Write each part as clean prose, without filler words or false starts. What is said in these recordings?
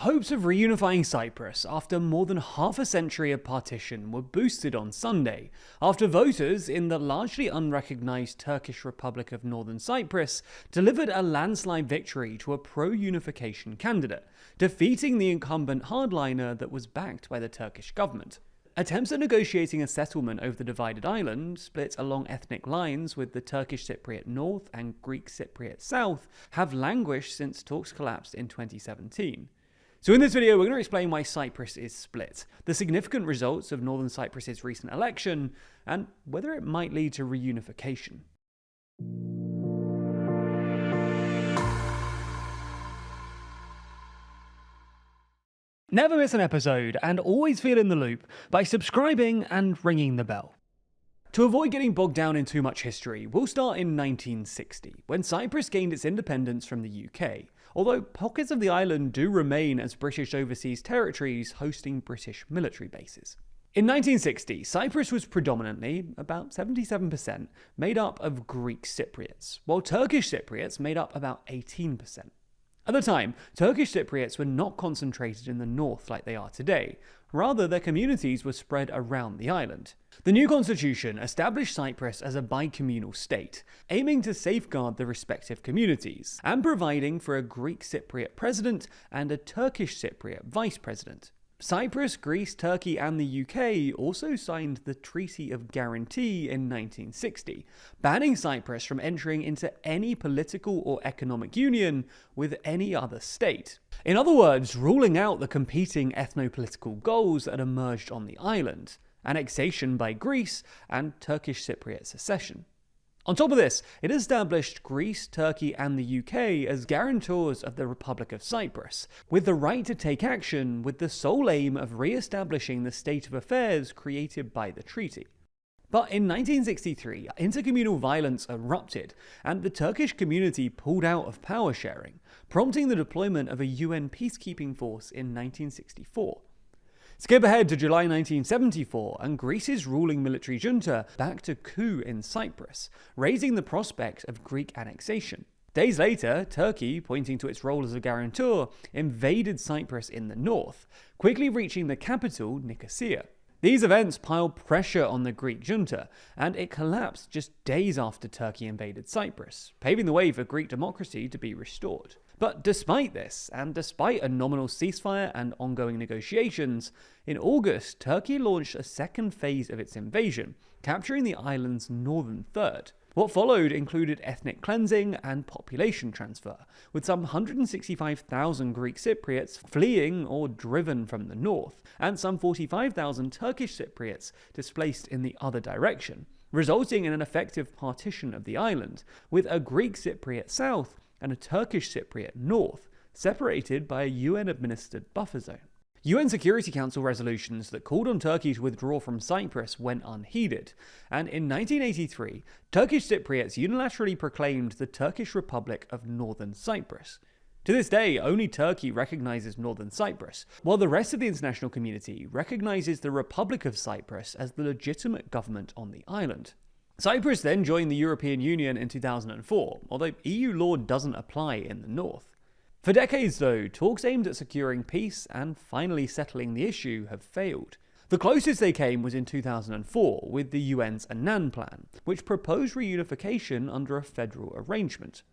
Hopes of reunifying Cyprus after more than half a century of partition were boosted on Sunday, after voters in the largely unrecognised Turkish Republic of Northern Cyprus delivered a landslide victory to a pro-unification candidate, defeating the incumbent hardliner that was backed by the Turkish government. Attempts at negotiating a settlement over the divided island, split along ethnic lines with the Turkish Cypriot North and Greek Cypriot South, have languished since talks collapsed in 2017. So in this video, we're going to explain why Cyprus is split, the significant results of Northern Cyprus's recent election, and whether it might lead to reunification. Never miss an episode and always feel in the loop by subscribing and ringing the bell. To avoid getting bogged down in too much history, we'll start in 1960, when Cyprus gained its independence from the UK, although pockets of the island do remain as British overseas territories hosting British military bases. In 1960, Cyprus was predominantly, about 77%, made up of Greek Cypriots, while Turkish Cypriots made up about 18%. At the time, Turkish Cypriots were not concentrated in the north like they are today. Rather, their communities were spread around the island. The new constitution established Cyprus as a bicommunal state, aiming to safeguard the respective communities, and providing for a Greek Cypriot president and a Turkish Cypriot vice president. Cyprus, Greece, Turkey, and the UK also signed the Treaty of Guarantee in 1960, banning Cyprus from entering into any political or economic union with any other state. In other words, ruling out the competing ethno-political goals that emerged on the island: annexation by Greece and Turkish Cypriot secession. On top of this, it established Greece, Turkey, and the UK as guarantors of the Republic of Cyprus, with the right to take action with the sole aim of re-establishing the state of affairs created by the treaty. But in 1963, intercommunal violence erupted, and the Turkish community pulled out of power sharing, prompting the deployment of a UN peacekeeping force in 1964. Skip ahead to July 1974, and Greece's ruling military junta backed a coup in Cyprus, raising the prospect of Greek annexation. Days later, Turkey, pointing to its role as a guarantor, invaded Cyprus in the north, quickly reaching the capital, Nicosia. These events piled pressure on the Greek junta, and it collapsed just days after Turkey invaded Cyprus, paving the way for Greek democracy to be restored. But despite this, and despite a nominal ceasefire and ongoing negotiations, in August, Turkey launched a second phase of its invasion, capturing the island's northern third. What followed included ethnic cleansing and population transfer, with some 165,000 Greek Cypriots fleeing or driven from the north, and some 45,000 Turkish Cypriots displaced in the other direction, resulting in an effective partition of the island, with a Greek Cypriot south and a Turkish Cypriot north, separated by a UN-administered buffer zone. UN Security Council resolutions that called on Turkey to withdraw from Cyprus went unheeded, and in 1983, Turkish Cypriots unilaterally proclaimed the Turkish Republic of Northern Cyprus. To this day, only Turkey recognizes Northern Cyprus, while the rest of the international community recognizes the Republic of Cyprus as the legitimate government on the island. Cyprus then joined the European Union in 2004, although EU law doesn't apply in the north. For decades, though, talks aimed at securing peace and finally settling the issue have failed. The closest they came was in 2004 with the UN's Annan Plan, which proposed reunification under a federal arrangement.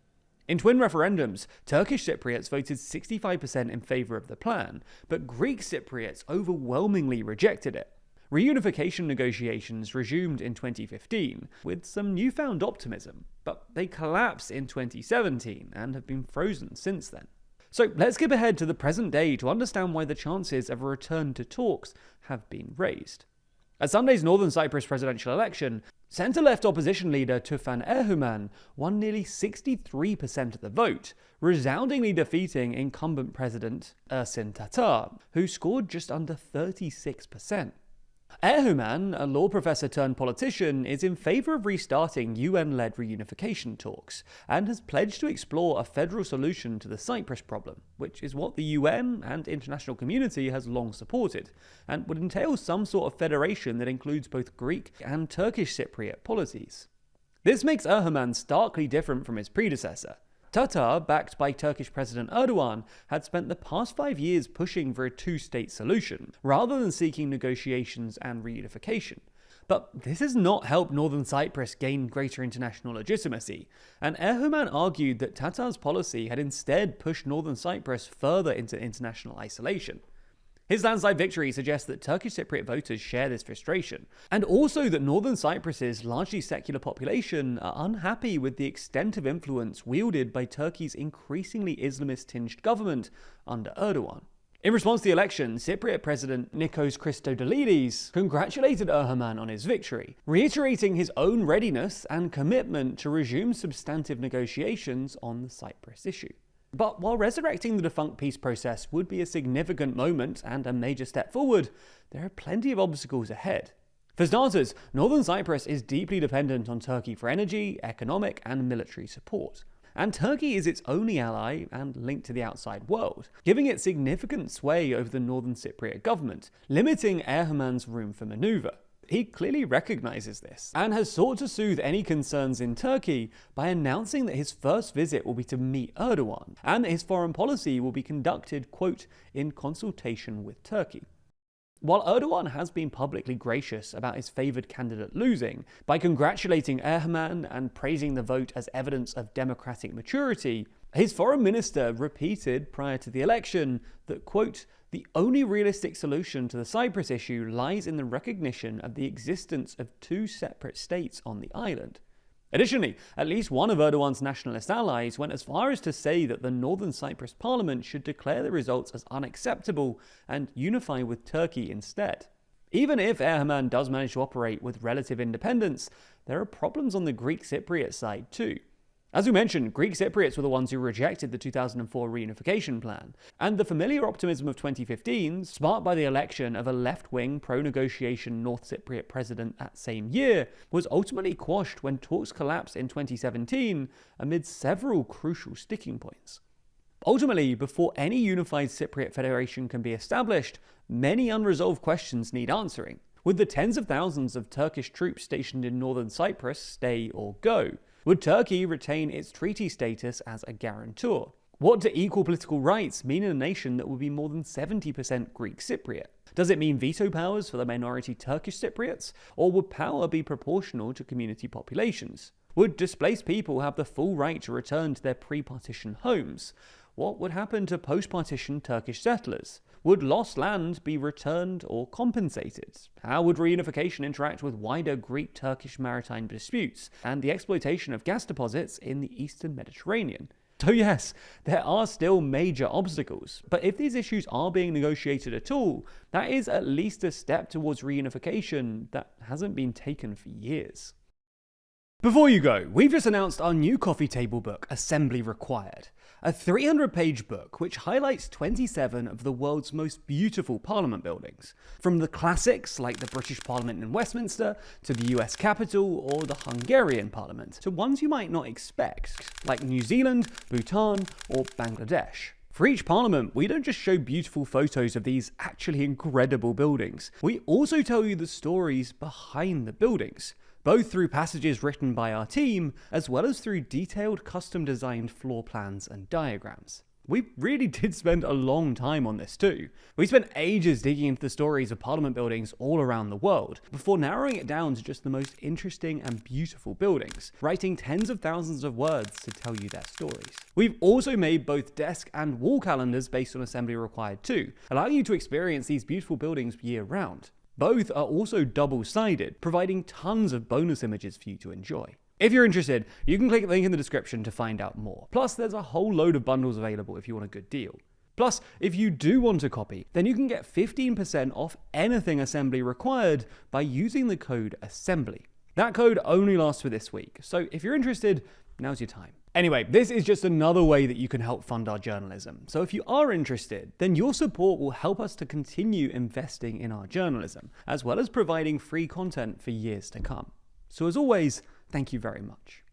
In twin referendums, Turkish Cypriots voted 65% in favour of the plan, but Greek Cypriots overwhelmingly rejected it. Reunification negotiations resumed in 2015, with some newfound optimism, but they collapsed in 2017 and have been frozen since then. So let's skip ahead to the present day to understand why the chances of a return to talks have been raised. At Sunday's Northern Cyprus presidential election, centre-left opposition leader Tufan Erhuman won nearly 63% of the vote, resoundingly defeating incumbent president Ersin Tatar, who scored just under 36%. Erhuman, a law professor turned politician, is in favour of restarting UN-led reunification talks, and has pledged to explore a federal solution to the Cyprus problem, which is what the UN and international community has long supported, and would entail some sort of federation that includes both Greek and Turkish Cypriot polities. This makes Erhuman starkly different from his predecessor. Tatar, backed by Turkish President Erdogan, had spent the past 5 years pushing for a two-state solution, rather than seeking negotiations and reunification. But this has not helped Northern Cyprus gain greater international legitimacy, and Erdogan argued that Tatar's policy had instead pushed Northern Cyprus further into international isolation. His landslide victory suggests that Turkish Cypriot voters share this frustration, and also that Northern Cyprus's largely secular population are unhappy with the extent of influence wielded by Turkey's increasingly Islamist-tinged government under Erdogan. In response to the election, Cypriot President Nikos Christodoulides congratulated Erdogan on his victory, reiterating his own readiness and commitment to resume substantive negotiations on the Cyprus issue. But while resurrecting the defunct peace process would be a significant moment and a major step forward, there are plenty of obstacles ahead. For starters, Northern Cyprus is deeply dependent on Turkey for energy, economic, and military support. And Turkey is its only ally and linked to the outside world, giving it significant sway over the Northern Cypriot government, limiting Erdogan's room for maneuver. He clearly recognizes this, and has sought to soothe any concerns in Turkey by announcing that his first visit will be to meet Erdogan, and that his foreign policy will be conducted, quote, in consultation with Turkey. While Erdogan has been publicly gracious about his favoured candidate losing, by congratulating Erdogan and praising the vote as evidence of democratic maturity, his foreign minister repeated prior to the election that, quote, the only realistic solution to the Cyprus issue lies in the recognition of the existence of two separate states on the island. Additionally, at least one of Erdogan's nationalist allies went as far as to say that the Northern Cyprus parliament should declare the results as unacceptable and unify with Turkey instead. Even if Erdogan does manage to operate with relative independence, there are problems on the Greek Cypriot side too. As we mentioned, Greek Cypriots were the ones who rejected the 2004 reunification plan, and the familiar optimism of 2015, sparked by the election of a left-wing pro-negotiation North Cypriot president that same year, was ultimately quashed when talks collapsed in 2017 amid several crucial sticking points. Ultimately, before any unified Cypriot federation can be established, many unresolved questions need answering. Would the tens of thousands of Turkish troops stationed in northern Cyprus stay or go? Would Turkey retain its treaty status as a guarantor? What do equal political rights mean in a nation that would be more than 70% Greek Cypriot? Does it mean veto powers for the minority Turkish Cypriots? Or would power be proportional to community populations? Would displaced people have the full right to return to their pre-partition homes? What would happen to post-partition Turkish settlers? Would lost land be returned or compensated? How would reunification interact with wider Greek-Turkish maritime disputes and the exploitation of gas deposits in the eastern Mediterranean? So yes, there are still major obstacles, but if these issues are being negotiated at all, that is at least a step towards reunification that hasn't been taken for years. Before you go, we've just announced our new coffee table book, Assembly Required, a 300-page book which highlights 27 of the world's most beautiful parliament buildings, from the classics like the British Parliament in Westminster, to the US Capitol or the Hungarian Parliament, to ones you might not expect, like New Zealand, Bhutan or Bangladesh. For each parliament, we don't just show beautiful photos of these actually incredible buildings, we also tell you the stories behind the buildings, both through passages written by our team, as well as through detailed custom-designed floor plans and diagrams. We really did spend a long time on this too. We spent ages digging into the stories of parliament buildings all around the world, before narrowing it down to just the most interesting and beautiful buildings, writing tens of thousands of words to tell you their stories. We've also made both desk and wall calendars based on Assembly Required too, allowing you to experience these beautiful buildings year-round. Both are also double-sided, providing tons of bonus images for you to enjoy. If you're interested, you can click the link in the description to find out more. Plus, there's a whole load of bundles available if you want a good deal. Plus, if you do want a copy, then you can get 15% off anything Assembly Required by using the code ASSEMBLY. That code only lasts for this week, so if you're interested, now's your time. Anyway, this is just another way that you can help fund our journalism. So if you are interested, then your support will help us to continue investing in our journalism, as well as providing free content for years to come. So as always, thank you very much.